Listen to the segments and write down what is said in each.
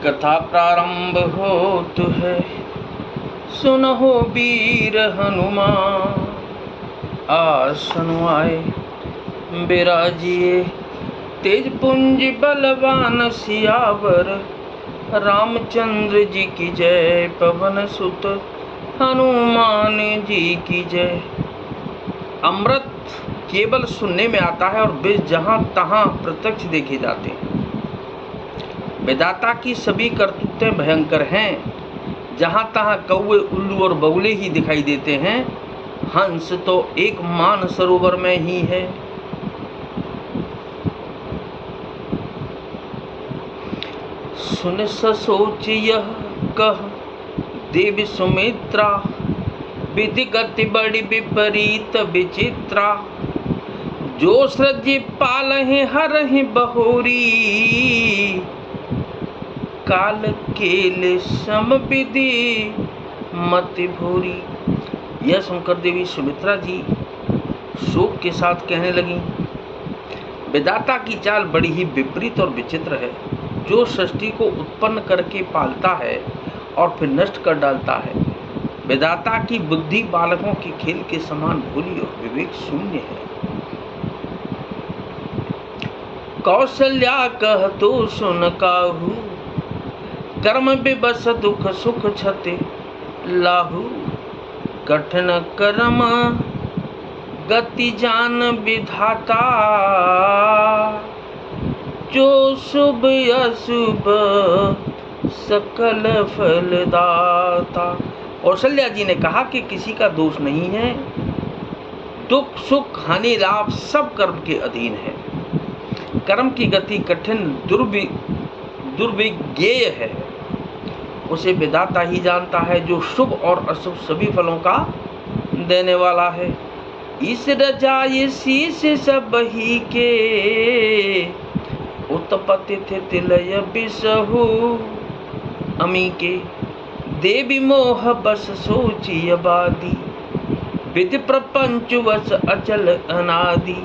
कथा प्रारंभ होत है, सुनहो वीर हनुमान। आसन आए बिराजिए, तेज पुंज बलवान सियावर। रामचंद्र जी की जय, पवन सुत हनुमान जी की जय। अमृत केवल सुनने में आता है और विष जहां तहां प्रत्यक्ष देखे जाते हैं। विधाता की सभी करतूतें भयंकर हैं। जहां तहां कौवे, उल्लू और बगुले ही दिखाई देते हैं। हंस तो एक मान सरोवर में ही है। सुन सोच यह कह देवी सुमित्रा, विधि गति बड़ी विपरीत विचित्रा। जो सृज पालहि हरहि बहुरी, काल केल सम विधि मति भूरी। यह सुनकर देवी सुमित्रा जी शोक के साथ कहने लगी, विधाता की चाल बड़ी ही विपरीत और विचित्र है। जो सृष्टि को उत्पन्न करके पालता है और फिर नष्ट कर डालता है। विधाता की बुद्धि बालकों के खेल के समान भोली और विवेक शून्य है। कौशल्या कह तो सुन काहू, कर्म विवश दुख सुख छते लाहू। कठिन कर्म गति जान विधाता, जो शुभ अशुभ सकल फलदाता। कौशल्या जी ने कहा कि किसी का दोष नहीं है। दुख सुख हानि लाभ सब कर्म के अधीन है। कर्म की गति कठिन दुर्विज्ञेय है। उसे विधाता ही जानता है, जो शुभ और अशुभ सभी फलों का देने वाला है। इस रजाए शीश सब ही के, उत्पत्ति थे लय बिसहु अमी के। देवी मोह बस सोची अबादी, विधि प्रपंच वश अचल अनादि।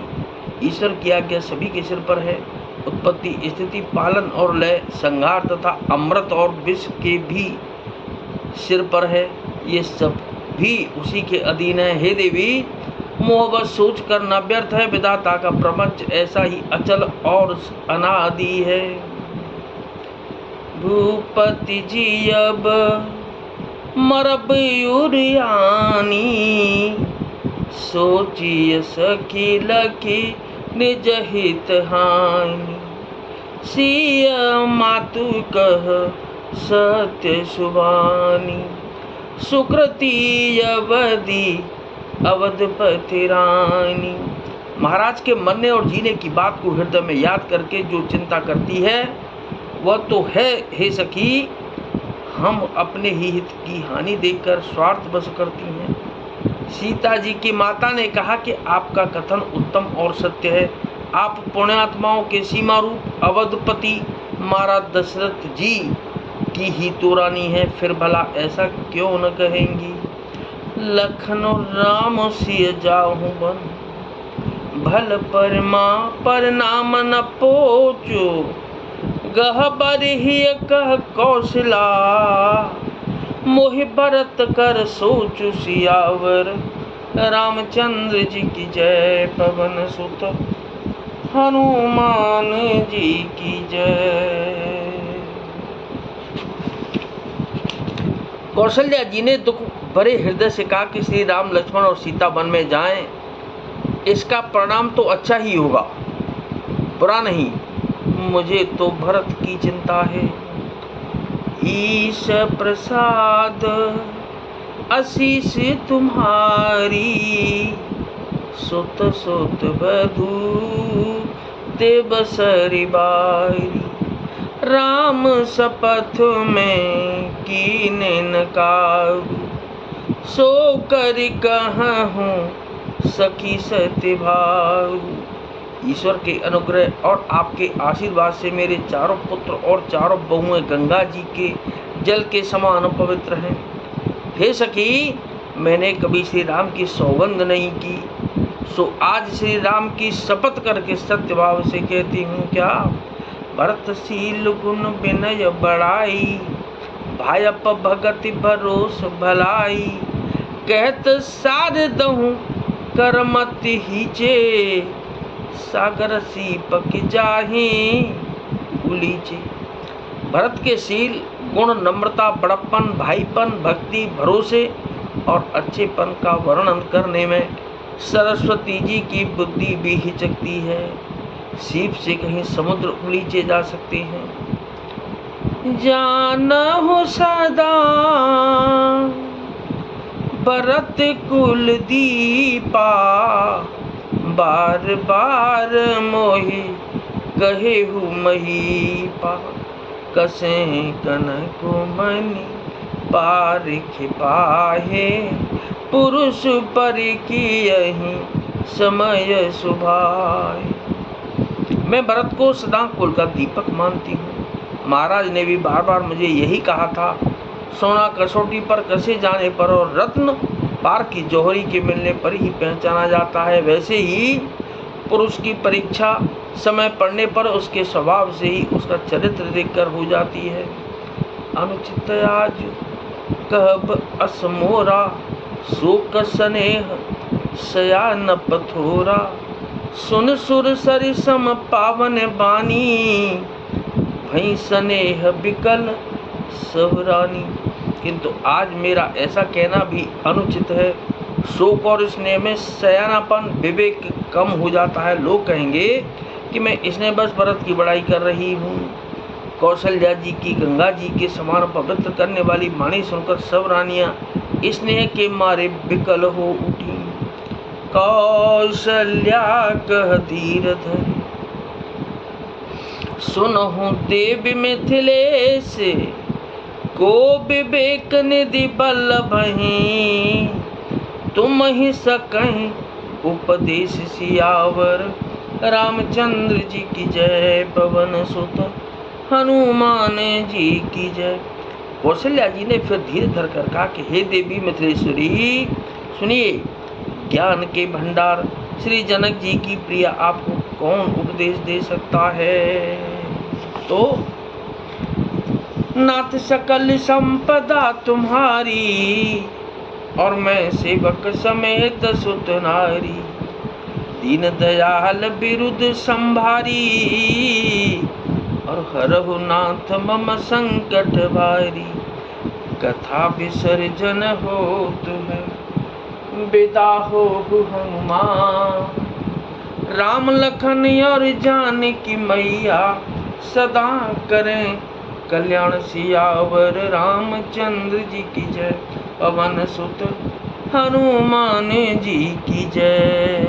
ईश्वर की आज्ञा सभी के सिर पर है। उत्पत्ति, स्थिति, पालन और लय, संहार तथा अमृत और विष के भी सिर पर है। ये सब भी उसी के अधीन है। हे देवी, मोहबत सोच कर न व्यर्थ है। विधाता का प्रपंच ऐसा ही अचल और अनादि है। भूपति जी अब मरब युरियानी, सोचिय सखी लखी निज हित हानि। सिय मातु कह सत्य सुबानी, सुकृति अवधि अवधपति रानी। महाराज के मरने और जीने की बात को हृदय में याद करके जो चिंता करती है, वह तो है हे सखी, हम अपने ही हित की हानि देखकर स्वार्थ बस करती हैं। सीता जी की माता ने कहा कि आपका कथन उत्तम और सत्य है। आप पुण्यात्माओं के सीमा रूप अवधपति महाराज दशरथ जी की ही तो रानी है। फिर भला ऐसा क्यों न कहेंगी। लखन राम सिय जाहु बन, भल परमा पर नाम न पोचो। गहबर ही कह कौशला, मोहि भरत कर सोचु सियावर। रामचंद्र जी की जय, पवन सुत हनुमान जी की जय। कौशल्या जी ने दुख भरे हृदय से कहा कि श्री राम, लक्ष्मण और सीता वन में जाएं। इसका परिणाम तो अच्छा ही होगा, बुरा नहीं। मुझे तो भरत की चिंता है। ईश प्रसाद आशीष तुम्हारी, सुत सुत बधू देव सरी बारी। राम शपथ में कीने न काहू, सो कर कहूँ सखी सत्य भाऊ। ईश्वर के अनुग्रह और आपके आशीर्वाद से मेरे चारों पुत्र और चारों बहुएं गंगा जी के जल के समान पवित्र हैं। हे सखी, मैंने कभी श्री राम की सौगंध नहीं की, सो आज श्री राम की शपथ करके सत्य भाव से कहती हूँ। क्या भरतशील गुण विनय बड़ाई, भायप भगति भरोस भलाई। कहत सार दहु करमत हीचे, सागर सीपक जाहि उलीचे। भरत के शील गुण, नम्रता, बड़प्पन, भाईपन, भक्ति, भरोसे और अच्छेपन का वर्णन करने में सरस्वती जी की बुद्धि भी हिचकती है। सीप से कहीं समुद्र उलीचे जा सकते हैं। जानहु सदा भरत कुल दीपा, बार बार मोहि कहेहु महीपा। कसे कनक मणि पारिख पाहे, पुरुष पर कियहि समय सुभाए। मैं भरत को सदा कुल का दीपक मानती हूँ। महाराज ने भी बार बार मुझे यही कहा था। सोना कसौटी पर कसे जाने पर और रत्न पार की जौहरी के मिलने पर ही पहचाना जाता है, वैसे ही पुरुष की परीक्षा समय पड़ने पर उसके स्वभाव से ही उसका चरित्र देखकर हो जाती है। अनुचित आज कहब असमोरा, शोक स्नेह शयान पथोरा। सुन सुर सरिसम पावन बानी, भई स्नेह बिकल सहरानी। किंतु आज मेरा ऐसा कहना भी अनुचित है। शोक और स्नेह में सयानापन, विवेक कम हो जाता है। लोग कहेंगे कि मैं स्नेह बस भरत की बड़ाई कर रही हूँ। कौशल्या जी की गंगा जी के समान पवित्र करने वाली वाणी सुनकर सब रानियां स्नेह के मारे विकल हो उठी। कौशल्या कह धीर धरि, सुनहु देव मिथिलेश, को विवेक निधि बल्लभहि। तुम ही सकहि उपदेश सियावर, रामचंद्र जी की जय। पवन सुत हनुमान जी की जय। कौशल्या जी ने फिर धीरे धर कर कहा कि हे देवी मिथिलेश्वरी, सुनिए, ज्ञान के भंडार श्री जनक जी की प्रिया आपको कौन उपदेश दे सकता है। तो नाथ सकल संपदा तुम्हारी, और मैं सेवक समेत सुत नारी। दीन दयाल बिरुद संभारी, और हरहु नाथ मम संकट भारी। कथा विसर्जन होत है, विदा हो हनुमान। राम लखन और जानकी मैया, सदा करें कल्याण सियावर। रामचंद्र जी की जय। पवन सुत हनुमान जी की जय।